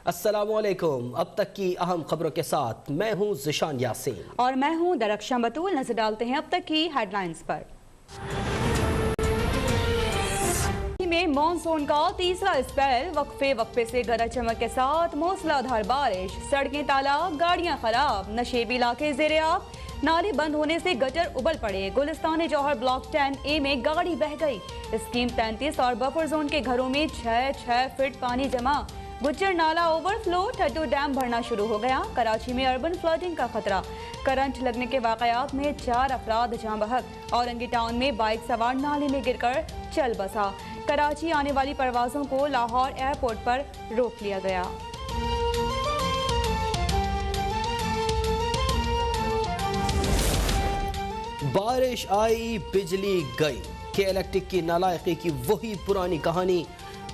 अस्सलामुअलैकुम। अब तक की अहम खबरों के साथ मैं हूं ज़िशान यासीन और मैं हूं दरख्शां बतूल। नजर डालते हैं अब तक की हेडलाइंस पर। में मानसून का तीसरा स्पेल, वक्फे से गरज चमक के साथ मूसलाधार बारिश, सड़कें तालाब, गाड़ियां खराब, नशेबी इलाके ज़ेरे-आब, नाले बंद होने से गटर उबल पड़े। गुलिस्तान जौहर ब्लॉक 10A में गाड़ी बह गई। स्कीम 33 और बफर जोन के घरों में 6 फीट पानी जमा। गुज्जर नाला ओवरफ्लो, ठड्डू डैम भरना शुरू हो गया। कराची में अर्बन फ्लडिंग का खतरा, करंट लगने के वाकयात में 4 अफराद जाँ बहक। औरंगी टाउन में बाइक सवार नाले में गिरकर चल बसा। कराची आने वाली परवाजों को लाहौर एयरपोर्ट पर रोक लिया गया। बारिश आई, बिजली गई। के इलेक्ट्रिक की नालायकी की वही पुरानी कहानी।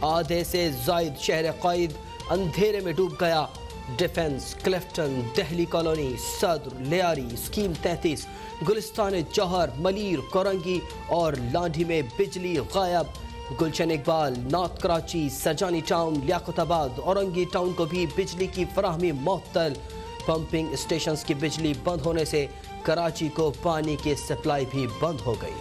आधे से जायद शहर क़ायद अंधेरे में डूब गया। Defence, Clifton, Dehli colony, Saddar, Lyari, scheme 33, Gulistan Jauhar, Malir, Korangi और लांढी में बिजली गायब। Gulshan Iqbal, north Karachi, Surjani town, Liaquatabad, Orangi town को भी बिजली की फराहमी मुअत्तल। पंपिंग स्टेशंस की बिजली बंद होने से कराची को पानी की सप्लाई भी बंद हो गई।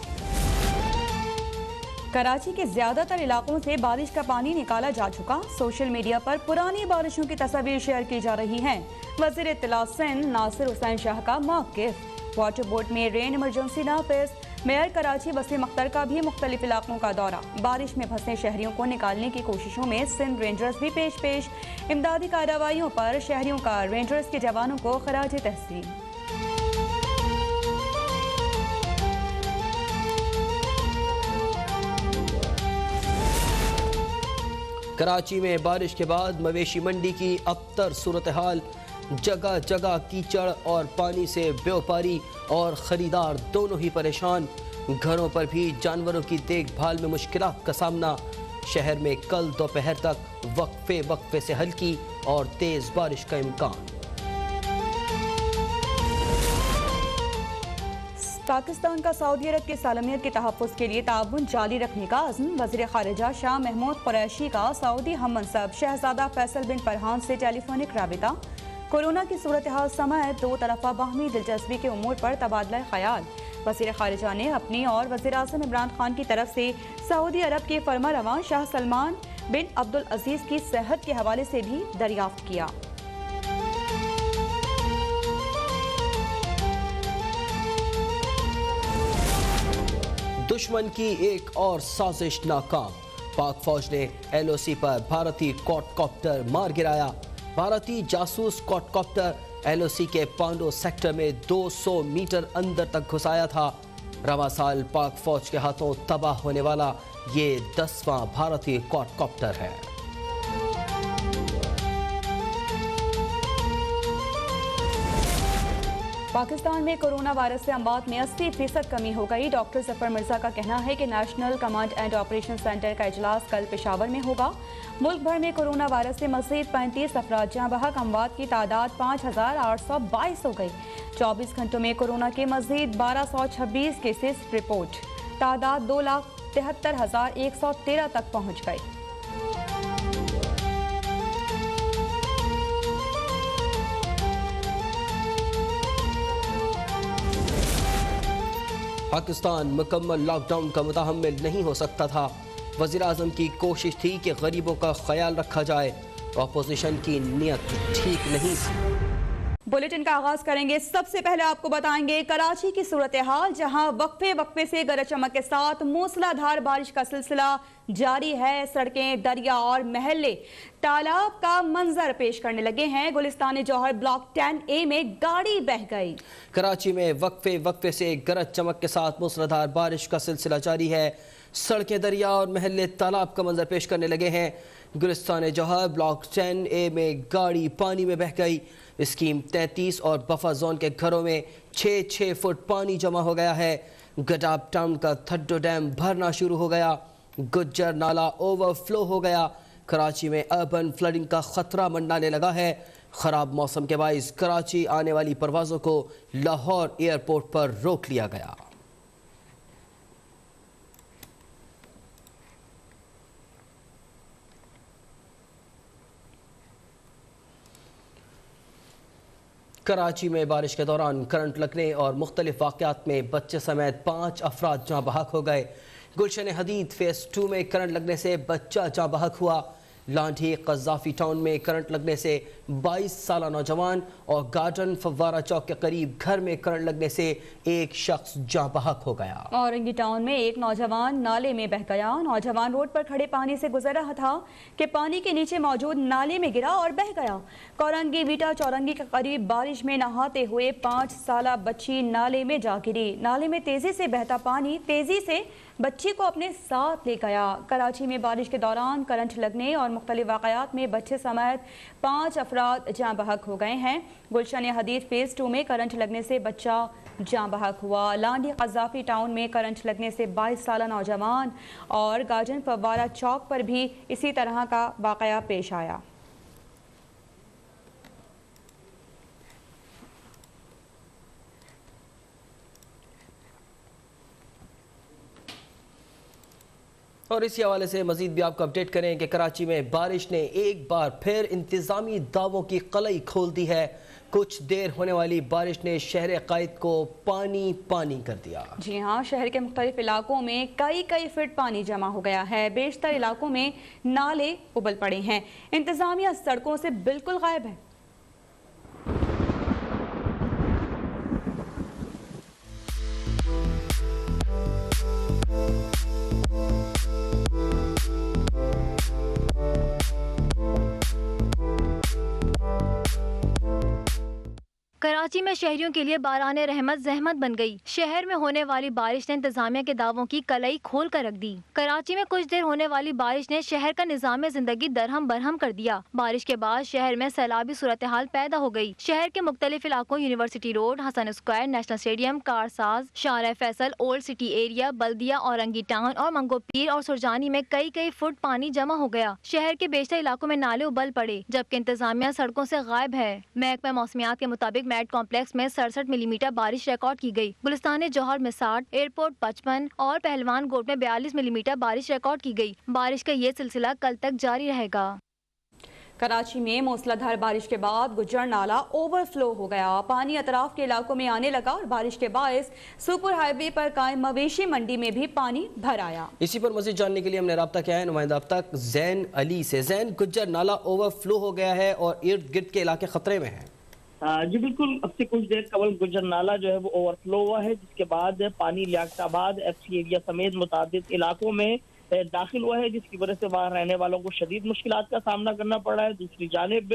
कराची के ज्यादातर इलाकों से बारिश का पानी निकाला जा चुका। सोशल मीडिया पर पुरानी बारिशों की तस्वीर शेयर की जा रही हैं। वज़ीर इत्तला सिंध नासिर हुसैन शाह का मौक़िफ़। वाटर बोर्ड में रेन इमरजेंसी नाफिज। मेयर कराची वसीम अख्तर का भी मुख्तलिफ इलाकों का दौरा। बारिश में फंसे शहरियों को निकालने की कोशिशों में सिंध रेंजर्स भी पेश। इमदादी कार्रवाइयों पर शहरियों का रेंजर्स के जवानों को खराज तहसीन। कराची में बारिश के बाद मवेशी मंडी की अबतर सूरत हाल। जगह जगह कीचड़ और पानी से व्यापारी और ख़रीदार दोनों ही परेशान। घरों पर भी जानवरों की देखभाल में मुश्किलात का सामना। शहर में कल दोपहर तक वक्फे से हल्की और तेज़ बारिश का इम्कान। पाकिस्तान का सऊदी अरब की सालमियत के तहफ़्फ़ुज़ के लिए ताउन जारी रखने का अज़्म। वज़ीर ख़ारिजा शाह महमूद कुरैशी का सऊदी हम मनसब शहजादा फैसल बिन फरहान से टेलीफोनिक राबिता। कोरोना की सूरत हाल समेत दो तरफ़ा बाहमी दिलचस्पी के उमूर पर तबादला ख़याल। वज़ीर ख़ारिजा ने अपनी और वज़ीर आज़म इमरान खान की तरफ से सऊदी अरब के फरमारवां शाह सलमान बिन अब्दुल अज़ीज़ की सेहत के हवाले से भी दरियाफ्त किया। दुश्मन की एक और साजिश नाकाम। पाक फौज ने LOC पर भारतीय क्वाडकॉप्टर मार गिराया। भारतीय जासूस क्वाडकॉप्टर LOC के पांडो सेक्टर में 200 मीटर अंदर तक घुसाया था। रवां साल पाक फौज के हाथों तबाह होने वाला ये 10वां भारतीय क्वाडकॉप्टर है। पाकिस्तान में कोरोना वायरस से अमवात में 80% कमी हो गई। डॉक्टर जफर मिर्जा का कहना है कि national command and operation centre का इजलास कल पेशावर में होगा। मुल्क भर में कोरोना वायरस से मज़ीद 35 अफराद जाँ बहक। अमवात की तादाद 5822 हो गई। 24 घंटों में कोरोना के मज़ीद 1226 केसेस रिपोर्ट। तादाद 2,73,113 तक पहुँच गई। पाकिस्तान मुकम्मल लॉकडाउन का मुतहम्मिल नहीं हो सकता था। वज़ीर आज़म की कोशिश थी कि गरीबों का ख्याल रखा जाए। अपोजिशन की नीयत ठीक नहीं। बुलेटिन का आगाज करेंगे। सबसे पहले आपको बताएंगे कराची की सूरत हाल, जहां वक्फे से गरज चमक के साथ मूसलाधार बारिश का सिलसिला जारी है। सड़कें, दरिया और महल्ले तालाब का मंजर पेश करने लगे हैं। गुलिस्तान जौहर ब्लॉक 10A में गाड़ी बह गई। कराची में वक्फे से गरज चमक के साथ मूसलाधार बारिश का सिलसिला जारी है। सड़कें, दरिया और महल्ले तालाब का मंजर पेश करने लगे हैं। गुलिस्तान जौहर ब्लॉक 10A में गाड़ी पानी में बह गई। स्कीम 33 और बफर जोन के घरों में 6 फुट पानी जमा हो गया है। गडाब टाउन का ठड्डू डैम भरना शुरू हो गया। गुज्जर नाला ओवरफ्लो हो गया। कराची में अर्बन फ्लडिंग का खतरा मंडराने लगा है। खराब मौसम के बाइस कराची आने वाली परवाजों को लाहौर एयरपोर्ट पर रोक लिया गया। कराची में बारिश के दौरान करंट लगने और मुख्तलिफ वाक़यात में बच्चे समेत 5 अफराद जाँ बहक हो गए। गुलशन हदीद फेज़ 2 में करंट लगने से बच्चा जाँ बहक हुआ। लांढी कज़ाफ़ी टाउन में करंट लगने से 22 साला नौजवान और गार्डन फव्वारा चौक के करीब घर में करंट लगने से एक शख्स जाँ बहक हो गया। औरंगी टाउन में एक नौजवान नाले में बह गया। नौजवान रोड पर खड़े पानी से गुजर रहा था कि पानी के नीचे मौजूद नाले में गिरा और बह गया। कोरंगी वीटा चौरंगी के करीब बारिश में नहाते हुए 5 साला बच्ची नाले में जा गिरी। नाले में तेजी से बहता पानी तेजी से बच्ची को अपने साथ ले गया। कराची में बारिश के दौरान करंट लगने और मुख्तलिफ वाक़यात में बच्चे समेत 5 अफराद जाँ बहक हो गए हैं। गुलशन हदीद फेज़ 2 में करंट लगने से बच्चा जाँ बहक हुआ। लांडी कज़ाफ़ी टाउन में करंट लगने से 22 साला नौजवान और गार्डन फव्वारा चौक पर भी इसी तरह का वाक़या पेश आया। और इसी हवाले से मजीद भी आपको अपडेट करें कि कराची में बारिश ने एक बार फिर इंतज़ामी दावों की कलई खोल दी है। कुछ देर होने वाली बारिश ने शहर कायद को पानी पानी कर दिया। जी हाँ, शहर के मुख्तलिफ इलाकों में कई फीट पानी जमा हो गया है। बेशतर इलाकों में नाले उबल पड़े हैं। इंतज़ामिया सड़कों से बिल्कुल गायब है। कराची में शहरियों के लिए बाराने रहमत जहमत बन गई। शहर में होने वाली बारिश ने इंतजामिया के दावों की कलई खोल कर रख दी। कराची में कुछ देर होने वाली बारिश ने शहर का निज़ाम जिंदगी दरहम बरहम कर दिया। बारिश के बाद शहर में सैलाबी सूरत हाल पैदा हो गई। शहर के मुख्तलिफ इलाकों university road, Hasan square, national stadium, Karsaz, Shahrah Faisal, old city area, Baldia, Orangi town और मंगोपीर और सुरजानी में कई फुट पानी जमा हो गया। शहर के बेशतर इलाकों में नाले उबल पड़े, जबकि इंतजामिया सड़कों से गायब है। महकमा मौसमियात के मुताबिक मैट कॉम्प्लेक्स में 67 मिलीमीटर बारिश रिकॉर्ड की गई। गुलिस्तान जौहर में 60, एयरपोर्ट 55 और पहलवान गोट में 42 मिलीमीटर बारिश रिकॉर्ड की गई। बारिश का ये सिलसिला कल तक जारी रहेगा। कराची में मूसलाधार बारिश के बाद गुज्जर नाला ओवरफ्लो हो गया। पानी अतराफ के इलाकों में आने लगा और बारिश के बायस सुपर हाईवे पर कायम मवेशी मंडी में भी पानी भर आया। इसी पर मज़ीद जानने के लिए हमने राब्ता किया है नुमाइंदा अब तक जैन अली से। जैन, गुज्जर नाला ओवरफ्लो हो गया है और इर्द गिर्द के इलाके खतरे में हैं। जी बिल्कुल, अब से कुछ देर कबल गुज्जर नाला जो है वो ओवरफ्लो हुआ है, जिसके बाद पानी लियाकताबाद FC एरिया समेत मुतादिद इलाकों में दाखिल हुआ है, जिसकी वजह से वहाँ रहने वालों को शदीद मुश्किलात का सामना करना पड़ रहा है। दूसरी जानिब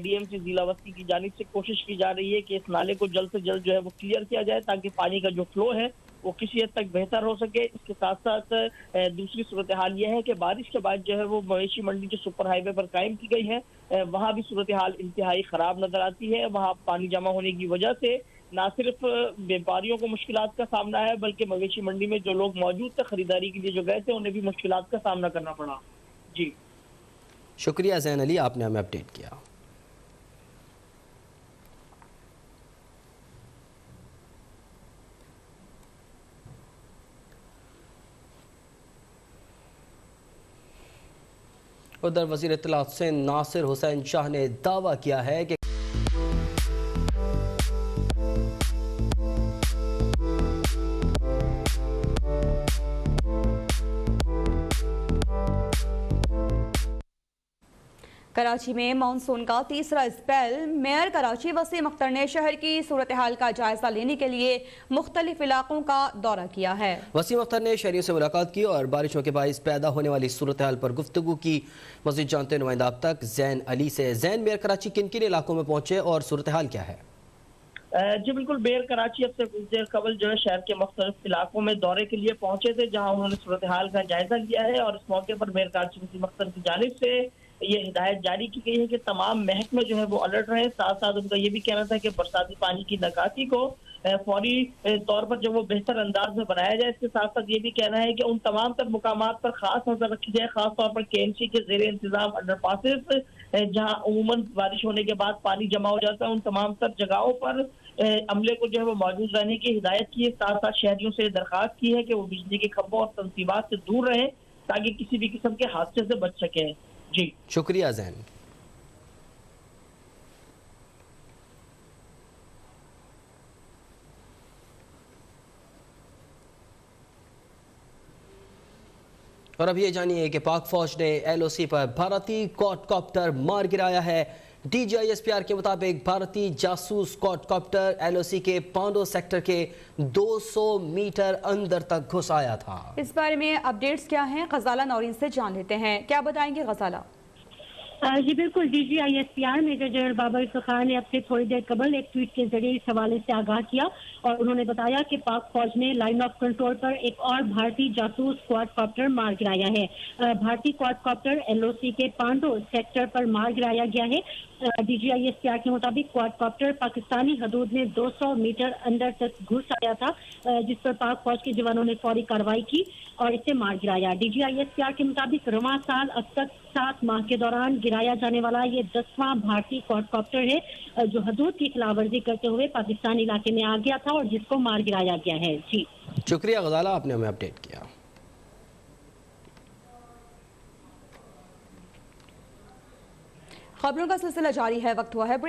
DMC जिला बस्ती की जानिब से कोशिश की जा रही है कि इस नाले को जल्द से जल्द जो है वो क्लियर किया जाए, ताकि पानी का जो फ्लो है वो किसी हद तक बेहतर हो सके। इसके साथ साथ दूसरी सूरत हाल यह है कि बारिश के बाद जो है वो मवेशी मंडी जो सुपर हाईवे पर कायम की गई है, वहाँ भी सूरत हाल इंतहाई ख़राब नजर आती है। वहाँ पानी जमा होने की वजह से न सिर्फ व्यापारियों को मुश्किलात का सामना है, बल्कि मवेशी मंडी में जो लोग मौजूद थे खरीदारी के लिए जो गए थे, उन्हें भी मुश्किलात का सामना करना पड़ा। जी शुक्रिया जैन अली, आपने हमें अपडेट किया। उधर वज़ीर इत्तलात से नासिर हुसैन शाह ने दावा किया है कि कराची में मानसून का तीसरा स्पेल। मेयर कराची वसीम अख्तर ने शहर की सूरत हाल का जायजा लेने के लिए मुख्तलिफ इलाकों का दौरा किया है। वसीम अख्तर ने शहरियों से मुलाकात की और बारिशों के बायस पैदा होने वाली सूरत हाल पर गुफ्तगू की। मज़ीद जानते नुमाइंदा अब तक जैन अली से। जैन, मेयर कराची किन किन इलाकों में पहुंचे और सूरत हाल क्या है? जी बिल्कुल, मेयर कराची अब से कुछ देर कबल जो है शहर के मुख्तलिफ इलाकों में दौरे के लिए पहुंचे थे, जहाँ उन्होंने सूरत हाल का जायजा लिया है। और इस मौके पर मेयर कराची वसीम अख्तर की जानिब से ये हिदायत जारी की गई है कि तमाम महकमे जो है वो अलर्ट रहे। साथ साथ उनका ये भी कहना था कि बरसाती पानी की निकासी को फौरी तौर पर जो वो बेहतर अंदाज में बनाया जाए। इसके साथ साथ ये भी कहना है कि उन तमाम तर मुकामात पर खास नजर रखी जाए, खास तौर पर KMC के जेर इंतजाम अंडरपासेस, जहाँ उमूमन बारिश होने के बाद पानी जमा हो जाता है, उन तमाम तर जगहों पर अमले को जो है वो मौजूद रहने की हिदायत की है। साथ साथ शहरियों से दरख्वास्त की है कि वो बिजली के खंभों और तंसीबात से दूर रहें, ताकि किसी भी किस्म के हादसे से बच सकें। जी शुक्रिया जैन। और अब ये जानिए कि पाक फौज ने LOC पर भारतीय क्वाडकॉप्टर मार गिराया है। DGISPR के मुताबिक भारतीय जासूस क्वाडकॉप्टर LOC के पांडो सेक्टर के 200 मीटर अंदर तक घुस आया था। इस बारे में अपडेट्स क्या हैं, गजाला नौरीन से जान लेते हैं। क्या बताएंगे गजाला? जी बिल्कुल, DGISPR major general Babar Khan ने अब से थोड़ी देर कबल एक ट्वीट के जरिए इस हवाले से आगाह किया और उन्होंने बताया कि पाक फौज ने लाइन ऑफ कंट्रोल पर एक और भारतीय जासूस क्वाडकॉप्टर मार गिराया है। भारतीय क्वाडकॉप्टर LOC के पांडो सेक्टर पर मार गिराया गया है। DGISPR के मुताबिक क्वाडकॉप्टर पाकिस्तानी हदूद में 200 मीटर अंदर तक घुस आया था, जिस पर पाक फौज के जवानों ने फौरी कार्रवाई की और इसे मार गिराया। DGISPR के मुताबिक रवां साल अब तक 7 माह के दौरान गिराया जाने वाला ये 10वां भारतीय क्वाडकॉप्टर है जो हदूद की खिलाफवर्जी करते हुए पाकिस्तान इलाके में आ गया था और जिसको मार गिराया गया है। जी शुक्रिया गजाला, आपने हमें अपडेट किया। खबरों का सिलसिला जारी है, वक्त हुआ है ब्रेक।